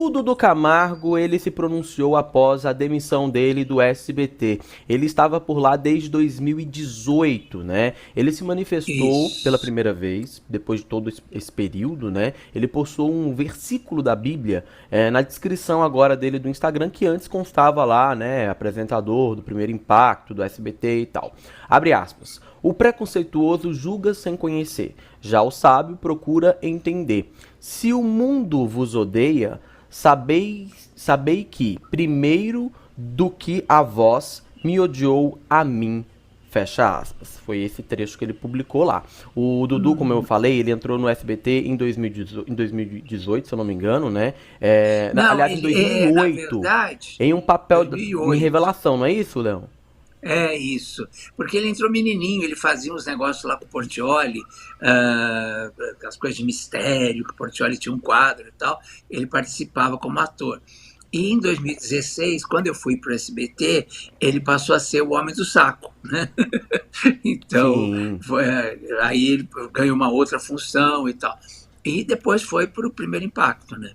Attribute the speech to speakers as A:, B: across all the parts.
A: O Dudu Camargo, ele se pronunciou após a demissão dele do SBT. Ele estava por lá desde 2018, né? Ele se manifestou pela
B: Isso.
A: primeira vez, depois de todo esse período, né? Ele postou um versículo da Bíblia na descrição agora dele do Instagram, que antes constava lá, né? Apresentador do Primeiro Impacto, do SBT e tal. Abre aspas. O preconceituoso julga sem conhecer, já o sábio procura entender. Se o mundo vos odeia, sabei que, primeiro do que a vós, me odiou a mim. Fecha aspas. Foi esse trecho que ele publicou lá. O Dudu, como eu
B: Uhum.
A: falei, ele entrou no SBT em 2018, se eu não me engano, né?
B: Não,
A: Aliás, em
B: ele é, na
A: 2008,
B: verdade,
A: em um papel em
B: 2008.
A: Revelação, não é isso, Leão?
B: É isso. Porque ele entrou menininho, ele fazia uns negócios lá com o Portiolli, as coisas de mistério, que o Portiolli tinha um quadro e tal. Ele participava como ator. E em 2016, quando eu fui para o SBT, ele passou a ser o Homem do Saco, né? Então,
A: Sim.
B: aí ele ganhou uma outra função e tal. E depois foi para o Primeiro Impacto, né?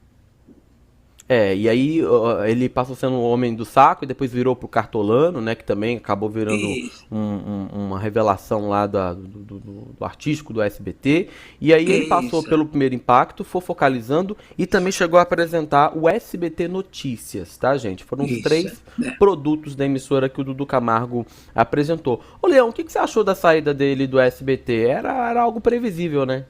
A: E aí ele passou sendo o homem do saco e depois virou pro Cartolano, né? Que também acabou virando
B: E,
A: uma revelação lá do artístico do SBT. E aí ele passou
B: isso,
A: pelo Primeiro Impacto, foi focalizando e também chegou a apresentar o SBT Notícias, tá, gente? Foram os
B: isso.
A: três
B: Né?
A: produtos da emissora que o Dudu Camargo apresentou. Ô Leão, o que você achou da saída dele do SBT? Era algo previsível, né?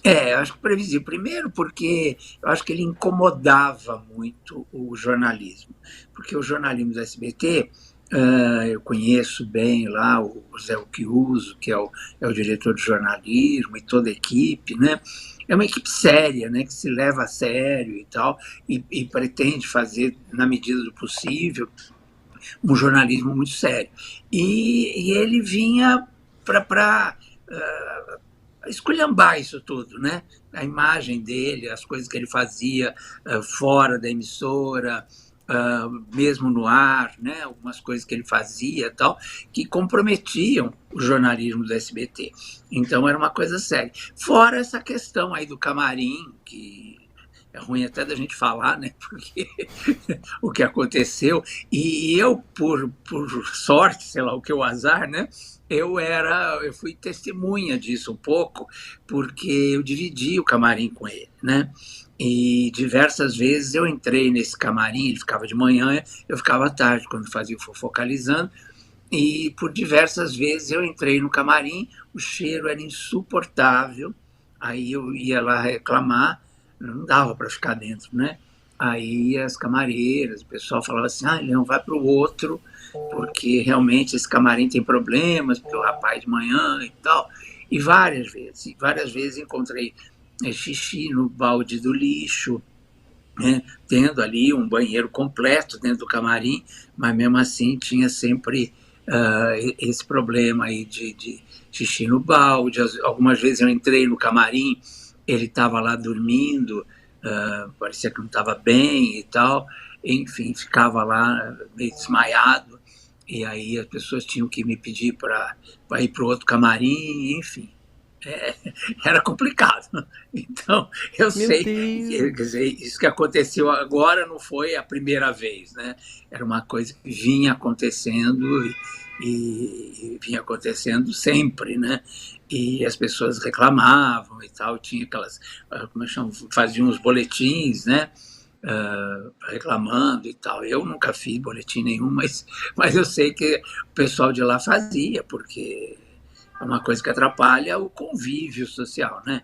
B: Eu acho que previsível. Primeiro, porque eu acho que ele incomodava muito o jornalismo. Porque o jornalismo do SBT, eu conheço bem lá o Zé Occhiuso, que é o diretor de jornalismo, e toda a equipe, né? É uma equipe séria, né, que se leva a sério e tal, e pretende fazer, na medida do possível, um jornalismo muito sério. E ele vinha para esculhambar isso tudo, né? A imagem dele, as coisas que ele fazia fora da emissora, mesmo no ar, né? Algumas coisas que ele fazia e tal, que comprometiam o jornalismo do SBT. Então era uma coisa séria. Fora essa questão aí do camarim, que é ruim até da gente falar, né? Porque o que aconteceu. E eu, por sorte, sei lá o que, o azar, né? Eu fui testemunha disso um pouco, porque eu dividi o camarim com ele, né? E diversas vezes eu entrei nesse camarim, ele ficava de manhã, eu ficava à tarde, quando fazia o Fofocalizando, e por diversas vezes eu entrei no camarim, o cheiro era insuportável, aí eu ia lá reclamar, não dava para ficar dentro, né? Aí as camareiras, o pessoal falava assim, Leão, vai para o outro, porque realmente esse camarim tem problemas, porque o rapaz de manhã e tal. E várias vezes encontrei xixi no balde do lixo, né? Tendo ali um banheiro completo dentro do camarim, mas mesmo assim tinha sempre esse problema aí de xixi no balde. Algumas vezes eu entrei no camarim, ele estava lá dormindo, parecia que não estava bem e tal, enfim, ficava lá meio desmaiado, e aí as pessoas tinham que me pedir para ir para o outro camarim, enfim. É, era complicado. Então, eu
A: Meu
B: sei, quer
A: Deus.
B: dizer, isso que aconteceu agora não foi a primeira vez, né? Era uma coisa que vinha acontecendo e vinha acontecendo sempre, né? E as pessoas reclamavam e tal, tinha aquelas, como é que chama, faziam os boletins, né? Reclamando e tal. Eu nunca fiz boletim nenhum, mas eu sei que o pessoal de lá fazia, porque é uma coisa que atrapalha o convívio social, né?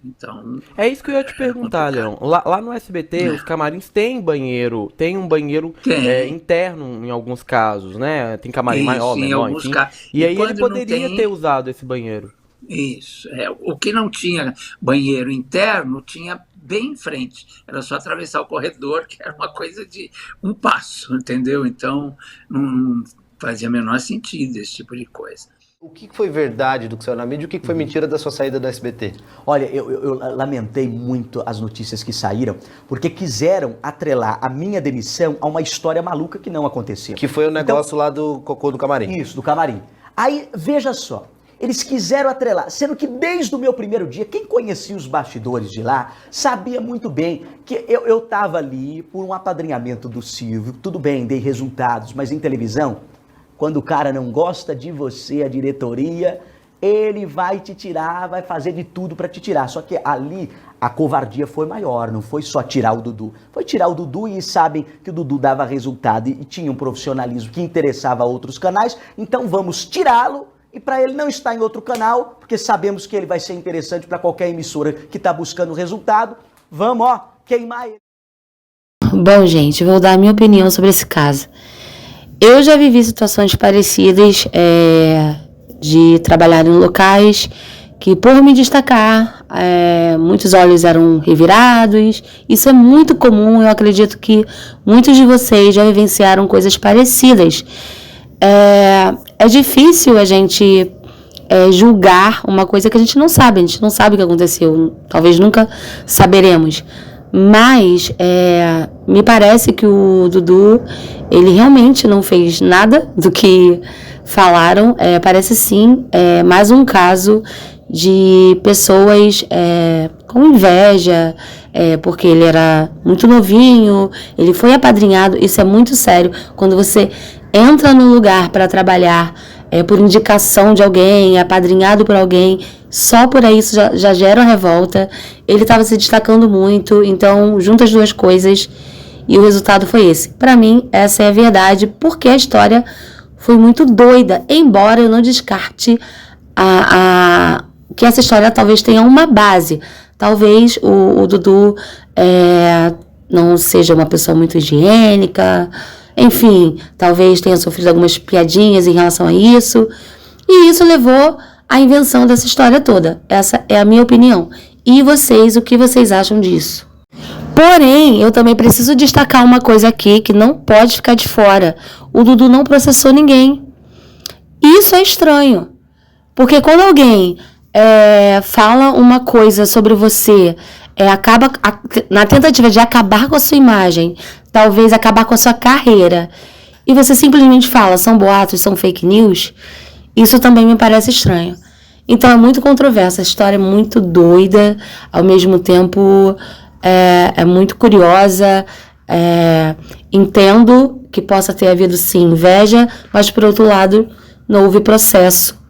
B: Então,
A: É isso que eu ia te
B: era
A: perguntar,
B: complicado.
A: Leão. Lá no SBT, os camarins têm banheiro, tem um banheiro
B: Tem,
A: interno em alguns casos, né? Tem camarim maior,
B: isso, em
A: menor,
B: alguns
A: enfim.
B: casos.
A: E
B: E
A: aí ele
B: quando não
A: poderia ter
B: tem,
A: usado esse banheiro.
B: isso. O que não tinha banheiro interno, tinha bem em frente. Era só atravessar o corredor, que era uma coisa de um passo, entendeu? Então, não fazia o menor sentido esse tipo de coisa.
C: O que foi verdade do que saiu na mídia e o que foi
A: Uhum.
C: mentira da sua saída do SBT?
D: Olha, eu lamentei muito as notícias que saíram, porque quiseram atrelar a minha demissão a uma história maluca que não aconteceu.
C: Que foi o
D: Então,
C: negócio lá do cocô do camarim.
D: isso, do camarim. Aí, veja só, Eles quiseram atrelar, sendo que desde o meu primeiro dia, quem conhecia os bastidores de lá, sabia muito bem que eu tava ali por um apadrinhamento do Silvio, tudo bem, dei resultados, mas em televisão, quando o cara não gosta de você, a diretoria, ele vai te tirar, vai fazer de tudo para te tirar. Só que ali a covardia foi maior, não foi só tirar o Dudu. Foi tirar o Dudu e sabem que o Dudu dava resultado e tinha um profissionalismo que interessava a outros canais, então vamos tirá-lo e para ele não estar em outro canal, porque sabemos que ele vai ser interessante para qualquer emissora que está buscando resultado, vamos, ó, queimar ele.
E: Bom, gente, vou dar a minha opinião sobre esse caso. Eu já vivi situações parecidas, de trabalhar em locais que, por me destacar, muitos olhos eram revirados. Isso é muito comum, eu acredito que muitos de vocês já vivenciaram coisas parecidas. É difícil a gente julgar uma coisa que a gente não sabe o que aconteceu, talvez nunca saberemos. Mas me parece que o Dudu, ele realmente não fez nada do que falaram. Parece sim mais um caso de pessoas com inveja, porque ele era muito novinho, ele foi apadrinhado. Isso é muito sério. Quando você entra no lugar para trabalhar por indicação de alguém, apadrinhado por alguém, só por aí isso já gera revolta. Ele estava se destacando muito, então junta as duas coisas e o resultado foi esse. Para mim, essa é a verdade, porque a história foi muito doida, embora eu não descarte que essa história talvez tenha uma base. Talvez o Dudu não seja uma pessoa muito higiênica, enfim, talvez tenha sofrido algumas piadinhas em relação a isso, e isso levou à invenção dessa história toda. Essa é a minha opinião. E vocês, o que vocês acham disso? Porém, eu também preciso destacar uma coisa aqui que não pode ficar de fora. O Dudu não processou ninguém. Isso é estranho, porque quando alguém fala uma coisa sobre você, na tentativa de acabar com a sua imagem, talvez acabar com a sua carreira, e você simplesmente fala, são boatos, são fake news, isso também me parece estranho. Então é muito controverso, a história é muito doida, ao mesmo tempo é muito curiosa. Entendo que possa ter havido sim inveja, mas por outro lado não houve processo